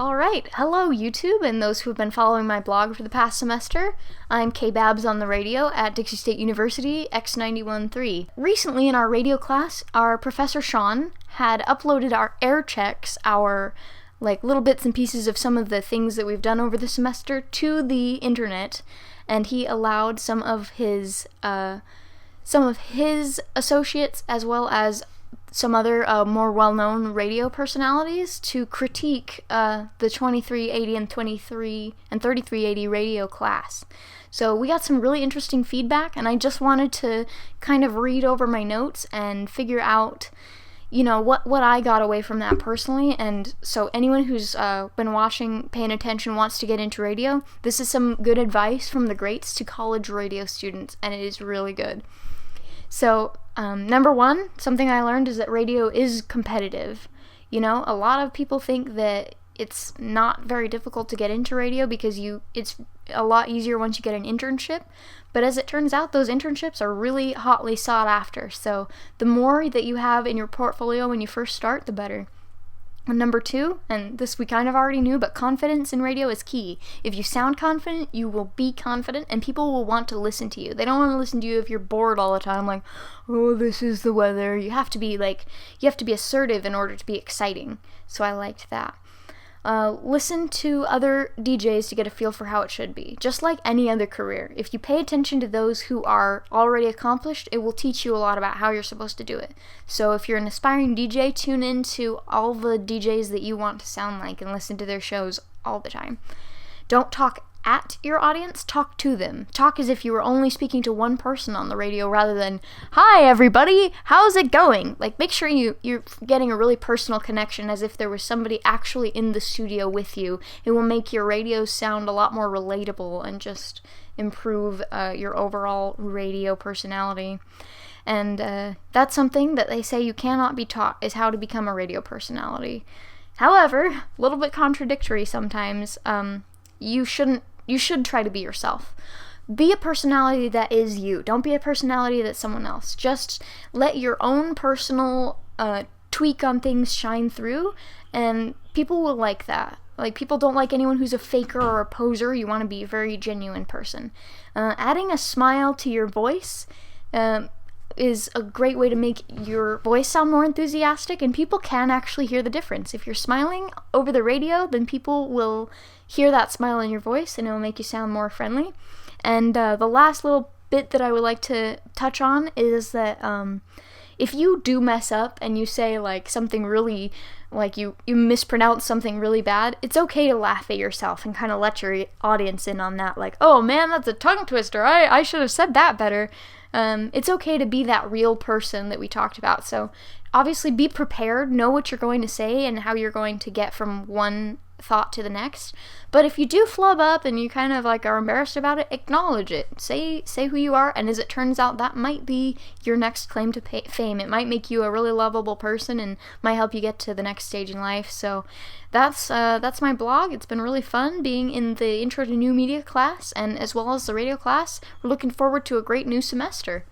Alright, hello YouTube and those who have been following my blog for the past semester. I'm K-Babs on the radio at Dixie State University, X91.3. Recently in our radio class, our Professor Sean had uploaded our air checks, our little bits and pieces of some of the things that we've done over the semester to the internet, and he allowed some of his associates as well as some other more well-known radio personalities to critique the 2380 and 3380 radio class. So we got some really interesting feedback, and I just wanted to kind of read over my notes and figure out, what I got away from that personally. And so anyone who's been watching, paying attention, wants to get into radio, this is some good advice from the greats to college radio students, and it is really good. So, number one, something I learned is that radio is competitive. A lot of people think that it's not very difficult to get into radio because it's a lot easier once you get an internship. But as it turns out, those internships are really hotly sought after. So the more that you have in your portfolio when you first start, the better. And number two, and this we kind of already knew, but confidence in radio is key. If you sound confident, you will be confident, and people will want to listen to you. They don't want to listen to you if you're bored all the time, like, oh, this is the weather. You have to be assertive in order to be exciting. So I liked that. Listen to other DJs to get a feel for how it should be. Just like any other career, if you pay attention to those who are already accomplished, it will teach you a lot about how you're supposed to do it. So if you're an aspiring DJ, tune in to all the DJs that you want to sound like and listen to their shows all the time. Don't talk at your audience, talk to them. Talk as if you were only speaking to one person on the radio rather than, hi everybody, how's it going? Make sure you're getting a really personal connection as if there was somebody actually in the studio with you. It will make your radio sound a lot more relatable and just improve your overall radio personality. And that's something that they say you cannot be taught, is how to become a radio personality. However, a little bit contradictory sometimes. You should try to be yourself. Be a personality that is you. Don't be a personality that's someone else. Just let your own personal tweak on things shine through, and people will like that. People don't like anyone who's a faker or a poser. You want to be a very genuine person. Adding a smile to your voice is a great way to make your voice sound more enthusiastic, and people can actually hear the difference. If you're smiling over the radio, then people will hear that smile in your voice, and it will make you sound more friendly. And the last little bit that I would like to touch on is that if you do mess up and you say something really, you mispronounce something really bad, it's okay to laugh at yourself and kind of let your audience in on that. Oh man, that's a tongue twister. I should have said that better. It's okay to be that real person that we talked about. So obviously be prepared, know what you're going to say and how you're going to get from one thought to the next. But if you do flub up and you kind of are embarrassed about it, acknowledge it. Say who you are, and as it turns out, that might be your next claim to fame. It might make you a really lovable person and might help you get to the next stage in life. So that's my blog. It's been really fun being in the Intro to New Media class, and as well as the radio class. We're looking forward to a great new semester.